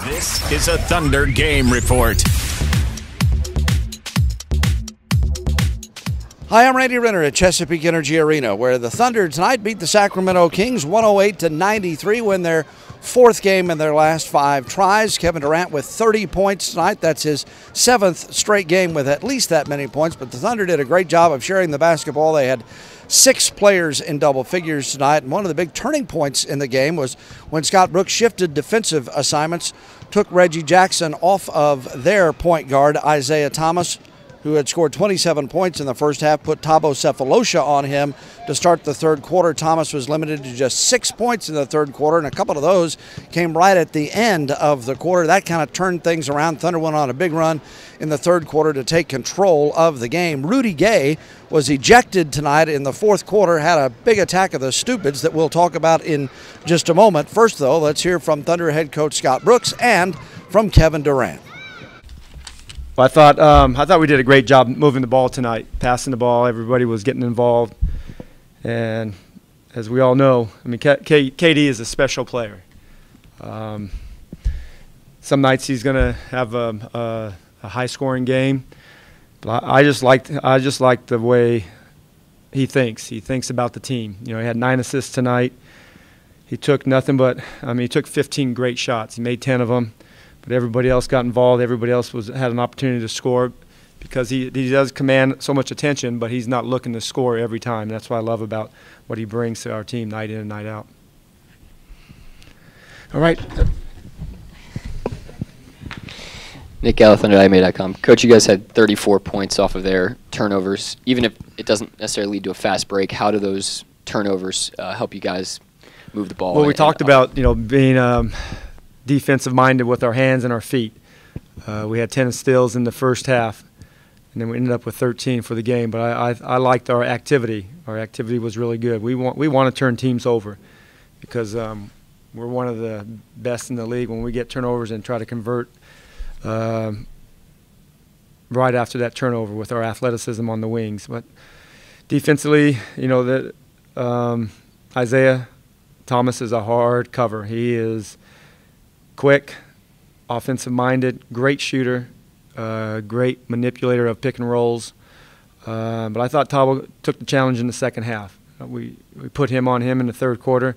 This is a Thunder Game Report. Hi, I'm Randy Renner at Chesapeake Energy Arena, where the Thunder tonight beat the Sacramento Kings 108-93, win their fourth game in their last 5 tries. Kevin Durant with 30 points tonight. That's his 7th straight game with at least that many points, but the Thunder did a great job of sharing the basketball. They had 6 players in double figures tonight, and one of the big turning points in the game was when Scott Brooks shifted defensive assignments, took Reggie Jackson off of their point guard, Isaiah Thomas, who had scored 27 points in the first half, put Thabo Sefolosha on him to start the third quarter. Thomas was limited to just 6 points in the third quarter, and a couple of those came right at the end of the quarter. That kind of turned things around. Thunder went on a big run in the third quarter to take control of the game. Rudy Gay was ejected tonight in the fourth quarter, had a big attack of the stupids that we'll talk about in just a moment. First, though, let's hear from Thunder head coach Scott Brooks and from Kevin Durant. I thought we did a great job moving the ball tonight, passing the ball. Everybody was getting involved, and as we all know, I mean, KD is a special player. Some nights he's going to have a high-scoring game, but I just like the way he thinks. He thinks about the team. You know, he had 9 assists tonight. He took nothing but he took 15 great shots. He made 10 of them. But everybody else got involved. Everybody else had an opportunity to score because he does command so much attention, but he's not looking to score every time. That's what I love about what he brings to our team night in and night out. All right. Nick Gallo, ThunderIMA.com. Coach, you guys had 34 points off of their turnovers. Even if it doesn't necessarily lead to a fast break, how do those turnovers help you guys move the ball? Well, we talked about being defensive-minded with our hands and our feet. We had 10 steals in the first half, and then we ended up with 13 for the game. But I liked our activity. Our activity was really good. We want to turn teams over because we're one of the best in the league when we get turnovers and try to convert right after that turnover with our athleticism on the wings. But defensively, Isaiah Thomas is a hard cover. He is quick, offensive-minded, great shooter, great manipulator of pick and rolls. But I thought Thabo took the challenge in the second half. We put him on him in the third quarter.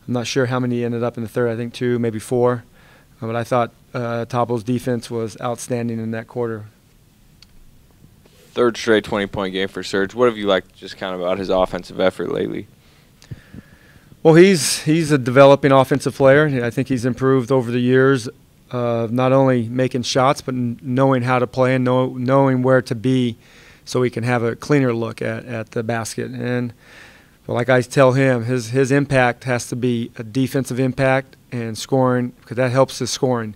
I'm not sure how many ended up in the third. I think 2, maybe 4. But I thought Thabo's defense was outstanding in that quarter. Third straight 20-point game for Serge. What have you liked just kind of about his offensive effort lately? Well, he's a developing offensive player. I think he's improved over the years, not only making shots but knowing how to play and knowing where to be so he can have a cleaner look at the basket. And like I tell him, his impact has to be a defensive impact and scoring because that helps his scoring.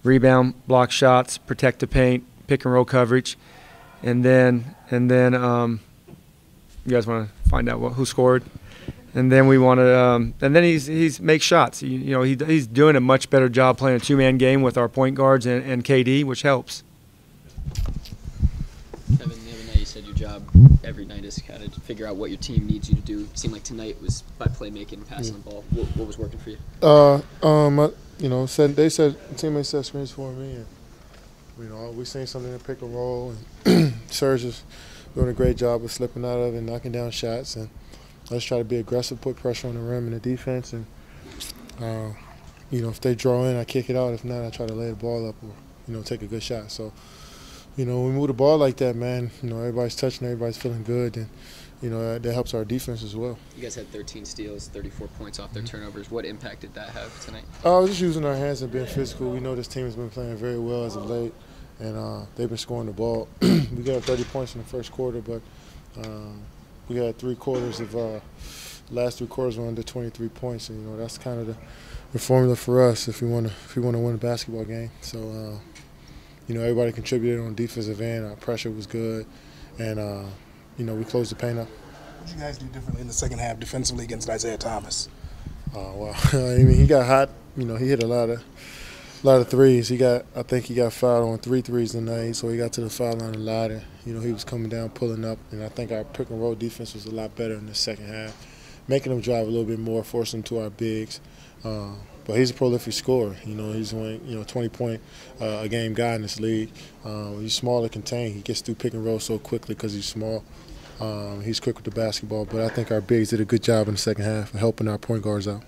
Rebound, block shots, protect the paint, pick and roll coverage, and then you guys want to find out who scored? And then we want to, and then he's makes shots. He's doing a much better job playing a 2-man game with our point guards and KD, which helps. Kevin, the other night you said your job every night is kind of to figure out what your team needs you to do. It seemed like tonight was by playmaking, passing the ball. What was working for you? They said teammates set screens for me, and we seen something in pick and roll, and Serge is doing a great job of slipping out of it and knocking down shots, and let's try to be aggressive, put pressure on the rim and the defense, and if they draw in, I kick it out. If not, I try to lay the ball up or take a good shot. So when we move the ball like that, man, everybody's touching, everybody's feeling good, and that helps our defense as well. You guys had 13 steals, 34 points off their turnovers. What impact did that have tonight? Just using our hands and being physical. We know this team has been playing very well as of late, and they've been scoring the ball. We got 30 points in the first quarter, but we had 3 quarters of last 3 quarters were under 23 points, and that's kind of the formula for us if we want to win a basketball game. So everybody contributed on the defensive end. Our pressure was good, and we closed the paint up. What did you guys do differently in the second half defensively against Isaiah Thomas? Well, he got hot. He hit a lot of threes. I think he got fouled on 3 threes tonight, so he got to the foul line a lot. And he was coming down, pulling up, and I think our pick and roll defense was a lot better in the second half, making them drive a little bit more, forcing them to our bigs. But but he's a prolific scorer. You know, he's one 20-point a game guy in this league. He's small to contain. He gets through pick and roll so quickly because he's small. He's quick with the basketball, but I think our bigs did a good job in the second half of helping our point guards out.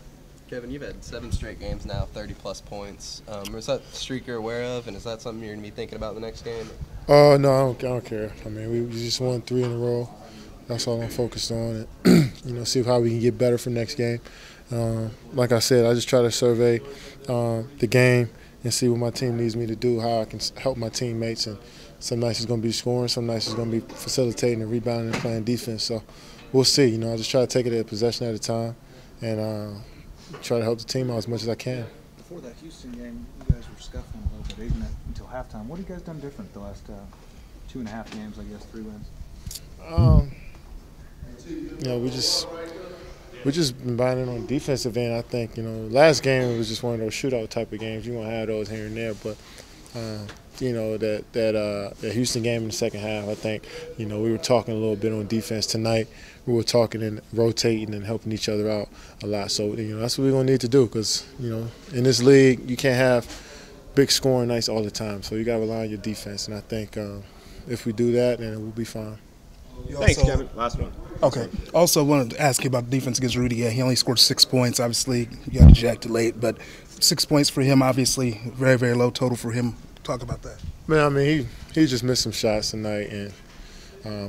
Kevin, you've had 7 straight games now, 30-plus points. Is that streak you're aware of, and is that something you're going to be thinking about the next game? No, I don't care. I mean, we just won 3 in a row. That's all I'm focused on, and see how we can get better for next game. Like I said, I just try to survey the game and see what my team needs me to do, how I can help my teammates. And some nights it's going to be scoring, some nights it's going to be facilitating and rebounding and playing defense. So we'll see. I just try to take it a possession at a time and try to help the team out as much as I can. Before that Houston game, you guys were scuffling a little bit, even until halftime. What have you guys done different the last 2.5 games, I guess, 3 wins? We just been buying in on the defensive end. I think last game it was just one of those shootout type of games. You want to have those here and there, but that Houston game in the second half, I think we were talking a little bit on defense tonight. We were talking and rotating and helping each other out a lot. So that's what we're gonna need to do because in this league you can't have big scoring nights all the time. So you got to rely on your defense, and I think if we do that, then we'll be fine. Thanks, Kevin. Last one. Okay. Also wanted to ask you about the defense against Rudy Gay. He only scored 6 points. Obviously, you got ejected late, but 6 points for him, obviously, very, very low total for him. Talk about that. Man, I mean, he just missed some shots tonight, and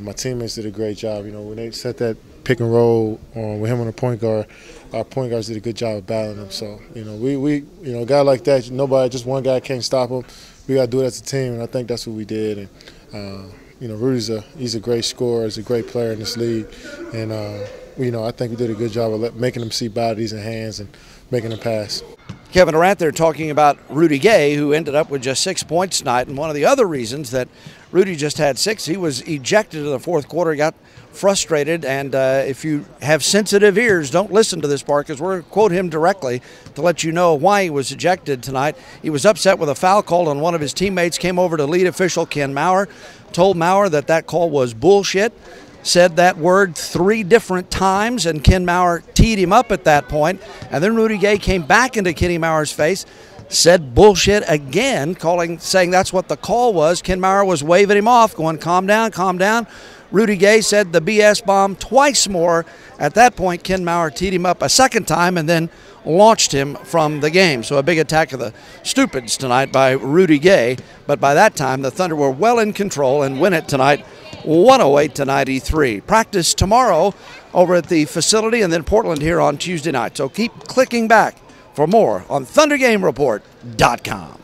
my teammates did a great job. When they set that pick and roll with him on the point guard, our point guards did a good job of battling him. So, we a guy like that, just one guy can't stop him. We got to do it as a team, and I think that's what we did. And Rudy's he's a great scorer, he's a great player in this league, and I think we did a good job of making him see bodies and hands and making him pass. Kevin Durant there talking about Rudy Gay, who ended up with just 6 points tonight. And one of the other reasons that Rudy just had 6, he was ejected in the fourth quarter, got frustrated. And if you have sensitive ears, don't listen to this part because we're going to quote him directly to let you know why he was ejected tonight. He was upset with a foul called on one of his teammates, came over to lead official Ken Maurer, told Maurer that call was bullshit. Said that word 3 different times, and Ken Maurer teed him up at that point. And then Rudy Gay came back into Kenny Maurer's face, said bullshit again, saying that's what the call was. Ken Maurer was waving him off, going, calm down, calm down. Rudy Gay said the BS bomb twice more. At that point, Ken Maurer teed him up a second time and then launched him from the game. So a big attack of the stupids tonight by Rudy Gay. But by that time, the Thunder were well in control and win it tonight 108-93. Practice tomorrow over at the facility and then Portland here on Tuesday night. So keep clicking back for more on ThunderGameReport.com.